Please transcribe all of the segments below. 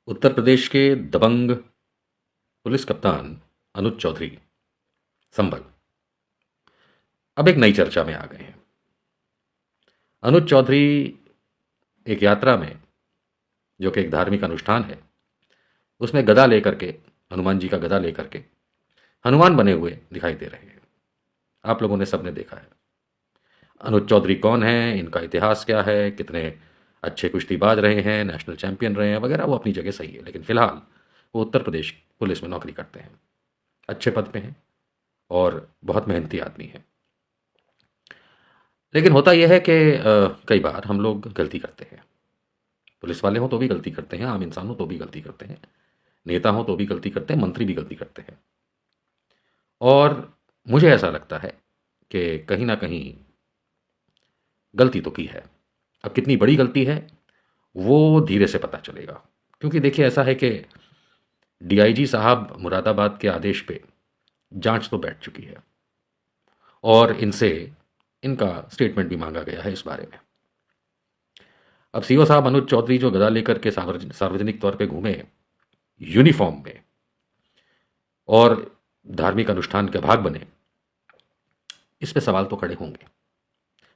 उत्तर प्रदेश के दबंग पुलिस कप्तान अनुज चौधरी संभल अब एक नई चर्चा में आ गए हैं। अनुज चौधरी एक यात्रा में, जो कि एक धार्मिक अनुष्ठान है, उसमें गदा लेकर के, हनुमान जी का गदा लेकर के हनुमान बने हुए दिखाई दे रहे हैं। आप लोगों ने सबने देखा है अनुज चौधरी कौन है, इनका इतिहास क्या है, कितने अच्छे कुश्तीबाज रहे हैं, नेशनल चैंपियन रहे हैं वगैरह। वो अपनी जगह सही है, लेकिन फिलहाल वो उत्तर प्रदेश पुलिस में नौकरी करते हैं, अच्छे पद पे हैं और बहुत मेहनती आदमी हैं। लेकिन होता यह है कि कई बार हम लोग गलती करते हैं। पुलिस वाले हों तो भी गलती करते हैं, आम इंसान हो तो भी गलती करते हैं, नेता हो तो भी गलती करते हैं, मंत्री भी गलती करते हैं। और मुझे ऐसा लगता है कि कहीं ना कहीं गलती तो की है। अब कितनी बड़ी गलती है वो धीरे से पता चलेगा, क्योंकि देखिए ऐसा है कि डीआईजी साहब मुरादाबाद के आदेश पे जांच तो बैठ चुकी है और इनसे इनका स्टेटमेंट भी मांगा गया है इस बारे में। अब सीओ साहब अनुज चौधरी जो गदा लेकर के सार्वजनिक तौर पे घूमे यूनिफॉर्म में और धार्मिक अनुष्ठान के भाग बने, इस पे सवाल तो खड़े होंगे।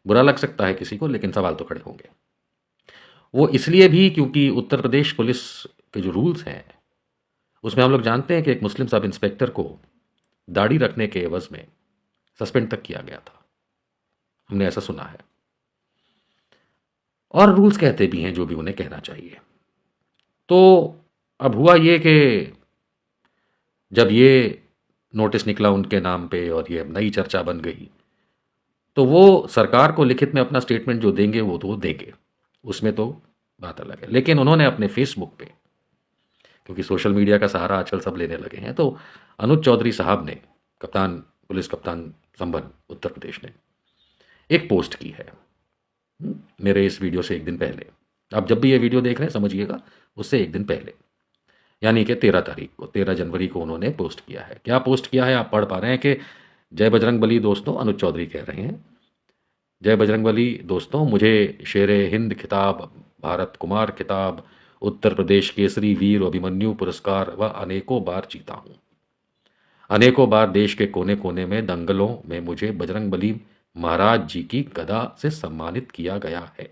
बुरा लग सकता है किसी को, लेकिन सवाल तो खड़े होंगे। वो इसलिए भी क्योंकि उत्तर प्रदेश पुलिस के जो रूल्स हैं उसमें हम लोग जानते हैं कि एक मुस्लिम सब इंस्पेक्टर को दाढ़ी रखने के एवज में सस्पेंड तक किया गया था, हमने ऐसा सुना है। और रूल्स कहते भी हैं जो भी उन्हें कहना चाहिए। तो अब हुआ ये कि जब ये नोटिस निकला उनके नाम पे और ये नई चर्चा बन गई, तो वो सरकार को लिखित में अपना स्टेटमेंट जो देंगे वो तो देंगे, उसमें तो बात अलग है। लेकिन उन्होंने अपने फेसबुक पे, क्योंकि सोशल मीडिया का सहारा आजकल सब लेने लगे हैं, तो अनुज चौधरी साहब ने, कप्तान, पुलिस कप्तान संभल उत्तर प्रदेश ने, एक पोस्ट की है मेरे इस वीडियो से एक दिन पहले। आप जब भी ये वीडियो देख रहे हैं समझिएगा, उससे एक दिन पहले, यानी कि 13 तारीख को, 13 जनवरी को उन्होंने पोस्ट किया है। क्या पोस्ट किया है आप पढ़ पा रहे हैं कि जय बजरंग बली दोस्तों, अनुज चौधरी कह रहे हैं, जय बजरंग बली दोस्तों, मुझे शेरे हिंद खिताब, भारत कुमार खिताब, उत्तर प्रदेश केसरी वीर अभिमन्यु पुरस्कार व अनेकों बार जीता हूं। अनेकों बार देश के कोने कोने में दंगलों में मुझे बजरंग बली महाराज जी की गदा से सम्मानित किया गया है।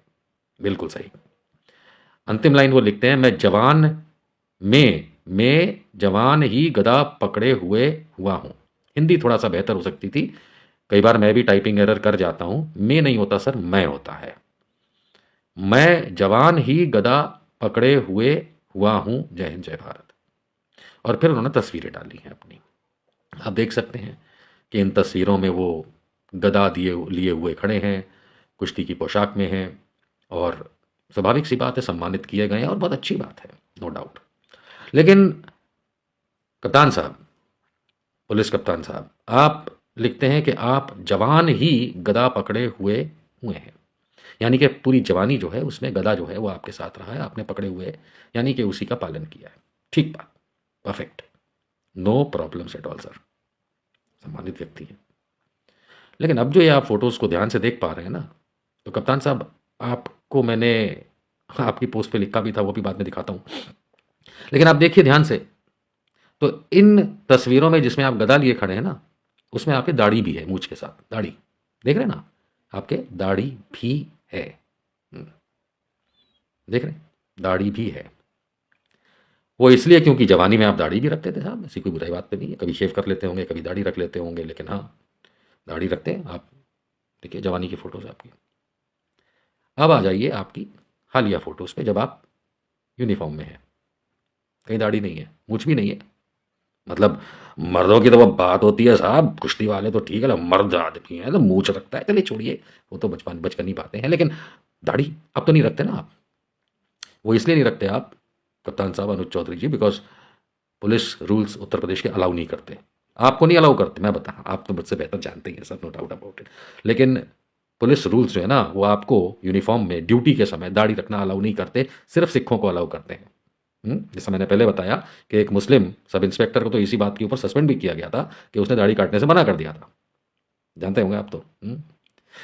बिल्कुल सही। अंतिम लाइन वो लिखते हैं, मैं जवान ही गदा पकड़े हुए हुआ हूं। हिंदी थोड़ा सा बेहतर हो सकती थी, कई बार मैं भी टाइपिंग एरर कर जाता हूं। मैं नहीं होता सर, मैं होता है। मैं जवान ही गदा पकड़े हुए हुआ हूं, जय हिंद जय भारत। और फिर उन्होंने तस्वीरें डाली हैं अपनी। आप देख सकते हैं कि इन तस्वीरों में वो गदा दिए लिए हुए खड़े हैं, कुश्ती की पोशाक में हैं, और स्वाभाविक सी बात है, सम्मानित किए गए हैं और बहुत अच्छी बात है, नो डाउट। लेकिन कप्तान साहब, पुलिस कप्तान साहब, आप लिखते हैं कि आप जवान ही गदा पकड़े हुए हैं, यानी कि पूरी जवानी जो है उसमें गदा जो है वो आपके साथ रहा है, आपने पकड़े हुए है, यानी कि उसी का पालन किया है। ठीक बात, perfect, no problems at all sir, सम्मानित व्यक्ति है। लेकिन अब जो ये आप फोटोज़ को ध्यान से देख पा रहे हैं ना, तो कप्तान साहब, आपको मैंने आपकी पोस्ट पे लिखा भी था, वो भी बाद में दिखाता हूँ, लेकिन आप देखिए ध्यान से, तो इन तस्वीरों में जिसमें आप गदा लिए खड़े हैं ना, उसमें आपके दाढ़ी भी है, मूछ के साथ दाढ़ी, देख रहे हैं ना, आपके दाढ़ी भी है। देख रहे हैं, दाढ़ी भी है। वो इसलिए क्योंकि जवानी में आप दाढ़ी भी रखते थे साहब, ऐसी कोई बुराई बात तो नहीं है, कभी शेव कर लेते होंगे, कभी दाढ़ी रख लेते होंगे, लेकिन हाँ, दाढ़ी रखते हैं आप। देखिए जवानी की फ़ोटोज़ आपकी। अब आ जाइए आपकी हालिया फ़ोटोज़ पे, जब आप यूनिफॉर्म में हैं, कहीं दाढ़ी नहीं है, मूछ भी नहीं है। मतलब मर्दों की तो वो बात होती है साहब, कुश्ती वाले तो ठीक है ना, मर्द आदमी है तो मूछ रखता है, चलिए छोड़िए, वो तो बचपनी बातें हैं। लेकिन दाढ़ी अब तो नहीं रखते ना आप। वो इसलिए नहीं रखते आप कप्तान साहब अनुज चौधरी जी, because police rules Uttar Pradesh के अलाउ नहीं करते। आपको नहीं अलाउ करते, मैं बता, आप तो मुझसे बेहतर जानते ही हैं sir, no doubt about it. लेकिन पुलिस रूल्स जो है ना, वो आपको यूनिफॉर्म में ड्यूटी के समय दाढ़ी रखना अलाउ नहीं करते, सिर्फ सिखों को अलाउ करते हैं। जैसा मैंने पहले बताया कि एक मुस्लिम सब इंस्पेक्टर को तो इसी बात के ऊपर सस्पेंड भी किया गया था कि उसने दाढ़ी काटने से मना कर दिया था, जानते होंगे आप तो।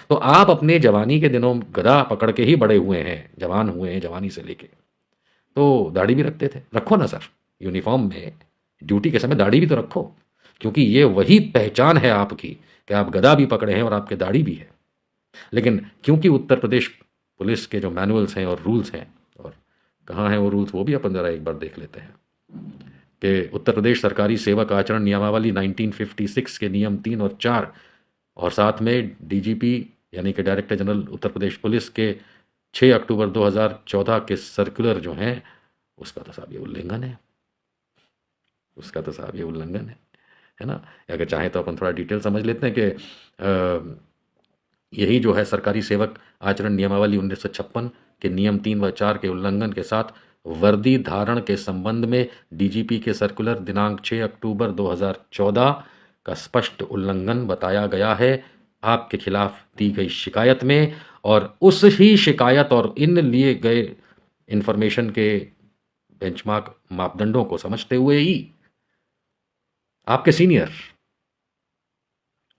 तो आप अपने जवानी के दिनों गदा पकड़ के ही बड़े हुए हैं, जवान हुए हैं जवानी से लेके, तो दाढ़ी भी रखते थे। रखो ना सर, यूनिफॉर्म में ड्यूटी के समय दाढ़ी भी तो रखो, क्योंकि ये वही पहचान है आपकी कि आप गदा भी पकड़े हैं और आपके दाढ़ी भी है। लेकिन क्योंकि उत्तर प्रदेश पुलिस के जो मैनुअल्स हैं और रूल्स हैं, और कहाँ हैं वो रूल्स, वो भी अपन ज़रा एक बार देख लेते हैं कि उत्तर प्रदेश सरकारी सेवक आचरण नियमावली 1956 के नियम 3 और 4, और साथ में डीजीपी यानी कि director general Uttar Pradesh police के 6 अक्टूबर 2014 के सर्कुलर जो हैं, उसका तो साहब ये उल्लंघन है, उसका तो साहब ये उल्लंघन है ना। अगर चाहें तो अपन थोड़ा डिटेल समझ लेते हैं कि यही जो है सरकारी सेवक आचरण नियमावली 1956 के नियम 3 व 4 के उल्लंघन के साथ वर्दी धारण के संबंध में डीजीपी के सर्कुलर दिनांक 6 अक्टूबर 2014 का स्पष्ट उल्लंघन बताया गया है आपके खिलाफ दी गई शिकायत में। और उस ही शिकायत और इन लिए गए इंफॉर्मेशन के बेंचमार्क मापदंडों को समझते हुए ही आपके सीनियर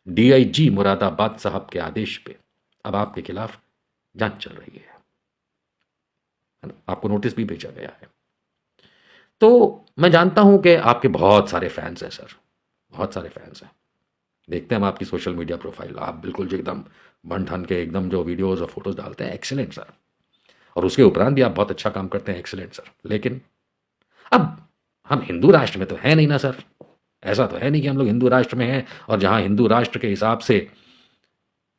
डीआईजी मुरादाबाद साहब के आदेश पे अब आपके खिलाफ जांच चल रही है ना? आपको नोटिस भी भेजा गया है। तो मैं जानता हूं कि आपके बहुत सारे फैंस हैं सर, बहुत सारे फैंस हैं। देखते हैं हम आपकी सोशल मीडिया प्रोफाइल, आप बिल्कुल जो एकदम बन ठन के एकदम जो वीडियोस और फोटोज डालते हैं, एक्सीलेंट सर। और उसके उपरांत भी आप बहुत अच्छा काम करते हैं, एक्सीलेंट सर। लेकिन अब हम हिंदू राष्ट्र में तो है नहीं ना सर, ऐसा तो है नहीं कि हम लोग हिंदू राष्ट्र में हैं और जहां हिंदू राष्ट्र के हिसाब से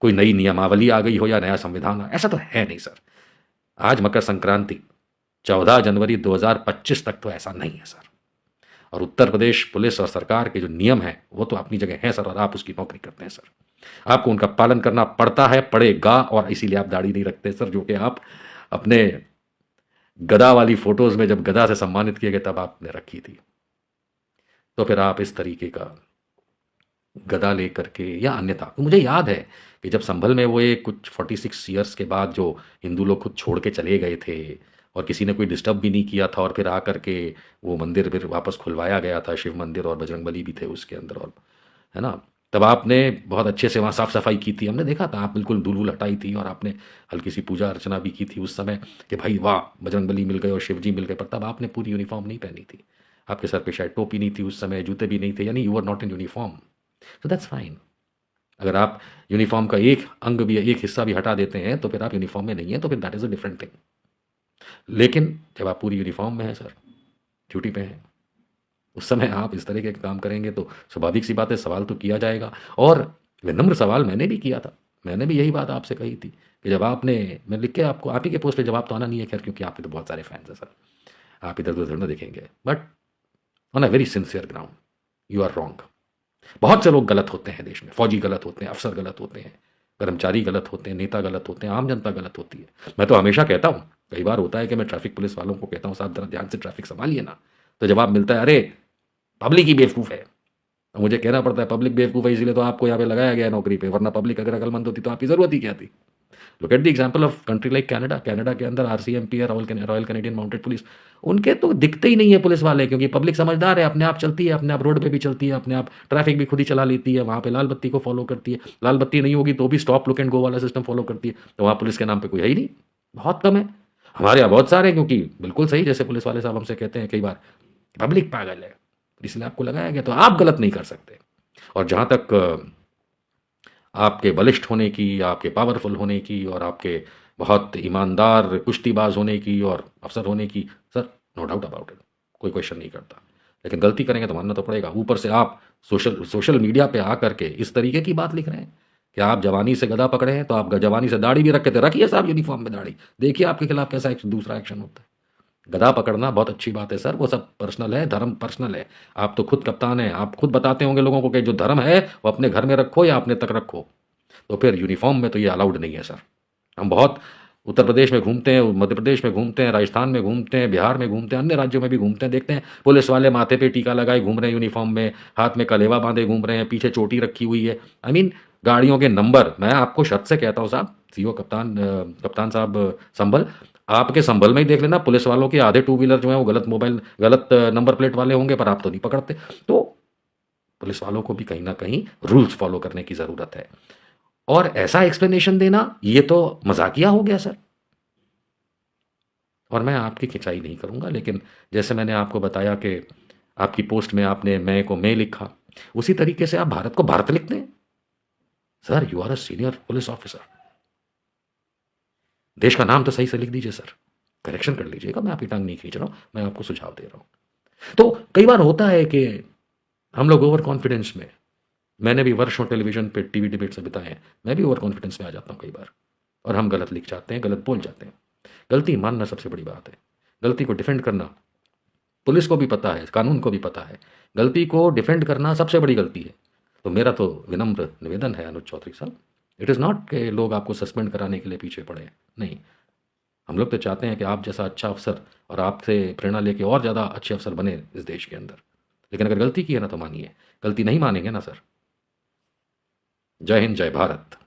कोई नई नियमावली आ गई हो या नया संविधान, ऐसा तो है नहीं सर। आज मकर संक्रांति 14 जनवरी 2025 तक तो ऐसा नहीं है सर। और उत्तर प्रदेश पुलिस और सरकार के जो नियम हैं वो तो अपनी जगह हैं सर, और आप उसकी नौकरी करते हैं सर। आपको उनका पालन करना पड़ता है, पड़ेगा, और इसीलिए आप दाढ़ी नहीं रखते सर, जो कि आप अपने गदा वाली फोटोज में जब गदा से सम्मानित किए गए तब आपने रखी थी। तो फिर आप इस तरीके का गदा लेकर के या अन्यथा, तो मुझे याद है कि जब संभल में वो एक कुछ 46 ईयर्स के बाद जो हिंदू लोग खुद छोड़ के चले गए थे और किसी ने कोई डिस्टर्ब भी नहीं किया था, और फिर आकर के वो मंदिर फिर वापस खुलवाया गया था, शिव मंदिर, और बजरंगबली भी थे उसके अंदर, और है ना, तब आपने बहुत अच्छे से वहाँ साफ सफाई की थी, हमने देखा था, आप बिल्कुल धूल वूल हटाई थी और आपने हल्की सी पूजा अर्चना भी की थी उस समय कि भाई वाह बजरंगबली मिल गए और शिव जी मिल गए। पर तब आपने पूरी यूनिफॉर्म नहीं पहनी थी, आपके सर पे शायद टोपी नहीं थी उस समय, जूते भी नहीं थे, यानी you are not in uniform. So that's fine. अगर आप यूनिफॉर्म का एक अंग भी, एक हिस्सा भी हटा देते हैं तो फिर आप यूनिफॉर्म में नहीं है, तो फिर that is a different thing. लेकिन जब आप पूरी यूनिफॉर्म में हैं सर, ड्यूटी पे हैं, उस समय आप इस तरह के काम करेंगे तो स्वाभाविक सी बात है, सवाल तो किया जाएगा। और विनम्र सवाल मैंने भी किया था, मैंने भी यही बात आपसे कही थी कि जब आपने, मैं लिख के आपको आप ही के पोस्ट पे जवाब तो आना नहीं है खैर, क्योंकि आपके तो बहुत सारे फैंस हैं सर, आप इधर उधर ना देखेंगे, but on a very sincere ground you are wrong. बहुत से लोग गलत होते हैं देश में, फौजी गलत होते हैं, अफसर गलत होते हैं, कर्मचारी गलत होते हैं, नेता गलत होते हैं, आम जनता गलत होती है। मैं तो हमेशा कहता हूँ, कई बार होता है कि मैं ट्रैफिक पुलिस वालों को कहता हूँ साहब जरा ध्यान से ट्रैफिक संभालिए ना, तो जवाब मिलता है अरे पब्लिक ही बेवकूफ़ है। और मुझे कहना पड़ता है पब्लिक बेवकूफ़ है इसलिए तो आपको यहाँ पे लगाया गया है नौकरी पे, वरना पब्लिक अगर अकलमंद होती तो आपकी ज़रूरत ही क्या थी। Look at the example of country like Canada, Canada के अंदर आरसीएमपी है, रॉयल कैनेडियन माउंटेड पुलिस, उनके तो दिखते ही नहीं है पुलिस वाले, क्योंकि पब्लिक समझदार है, अपने आप चलती है, अपने आप रोड पे भी चलती है, अपने आप ट्रैफिक भी खुद ही चला लेती है, वहाँ पे लाल बत्ती को फॉलो करती है, लाल बत्ती नहीं होगी तो भी स्टॉप लुक एंड गो वाला सिस्टम फॉलो करती है, तो वहाँ पुलिस के नाम पर कोई है ही नहीं, बहुत कम है। हमारे यहाँ बहुत सारे, क्योंकि बिल्कुल सही जैसे पुलिस वाले साहब हमसे कहते हैं कई बार, पब्लिक पागल है इसलिए आपको लगाया गया, तो आप गलत नहीं कर सकते। और जहाँ तक आपके बलिष्ठ होने की, आपके पावरफुल होने की, और आपके बहुत ईमानदार कुश्तीबाज होने की और अफसर होने की, sir no doubt about it, कोई क्वेश्चन नहीं करता। लेकिन गलती करेंगे तो मानना तो पड़ेगा। ऊपर से आप सोशल मीडिया पे आकर के इस तरीके की बात लिख रहे हैं कि आप जवानी से गदा पकड़े हैं, तो आप जवानी से दाढ़ी भी रखे थे, रखिए साहब यूनिफॉर्म में दाढ़ी, देखिए आपके खिलाफ कैसा दूसरा एक्शन होता है। गदा पकड़ना बहुत अच्छी बात है सर, वो सब पर्सनल है, धर्म पर्सनल है। आप तो खुद कप्तान हैं, आप खुद बताते होंगे लोगों को कि जो धर्म है वो अपने घर में रखो या अपने तक रखो, तो फिर यूनिफॉर्म में तो ये अलाउड नहीं है सर। हम बहुत उत्तर प्रदेश में घूमते हैं, मध्य प्रदेश में घूमते हैं, राजस्थान में घूमते हैं, बिहार में घूमते हैं, अन्य राज्यों में भी घूमते हैं, देखते हैं पुलिस वाले माथे पे टीका लगाए घूम रहे हैं यूनिफॉर्म में, हाथ में कलेवा बांधे घूम रहे हैं, पीछे चोटी रखी हुई है। आई मीन गाड़ियों के नंबर, मैं आपको शर्त से कहता हूँ साहब, सीओ कप्तान साहब संभल, आपके संभल में ही देख लेना, पुलिस वालों के आधे टू व्हीलर जो है वो गलत नंबर प्लेट वाले होंगे, पर आप तो नहीं पकड़ते। तो पुलिस वालों को भी कहीं ना कहीं रूल्स फॉलो करने की ज़रूरत है। और ऐसा एक्सप्लेनेशन देना ये तो मजाकिया हो गया सर। और मैं आपकी खिंचाई नहीं करूँगा, लेकिन जैसे मैंने आपको बताया कि आपकी पोस्ट में आपने मैं को मैं लिखा, उसी तरीके से आप भारत को भारत लिख दें। Sir, you are a senior police officer, देश का नाम तो सही से लिख दीजिए सर। करेक्शन कर लीजिएगा, मैं आपकी टांग नहीं खींच रहा हूँ, मैं आपको सुझाव दे रहा हूँ। तो कई बार होता है कि हम लोग ओवर कॉन्फिडेंस में, मैंने भी वर्षों टेलीविजन पे टीवी डिबेट से बिताए हैं, मैं भी ओवर कॉन्फिडेंस में आ जाता हूँ कई बार, और हम गलत लिख जाते हैं, गलत बोल जाते हैं। गलती मानना सबसे बड़ी बात है, गलती को डिफेंड करना पुलिस को भी पता है, कानून को भी पता है, गलती को डिफेंड करना सबसे बड़ी गलती है। तो मेरा तो विनम्र निवेदन है अनुज चौधरी साहब, इट इज़ नॉट कि लोग आपको सस्पेंड कराने के लिए पीछे पड़े हैं, नहीं। हम लोग तो चाहते हैं कि आप जैसा अच्छा अफसर और आपसे प्रेरणा लेके और ज़्यादा अच्छे अफसर बने इस देश के अंदर। लेकिन अगर गलती की है ना तो मानिए, गलती नहीं मानेंगे ना सर। जय हिंद, जय भारत।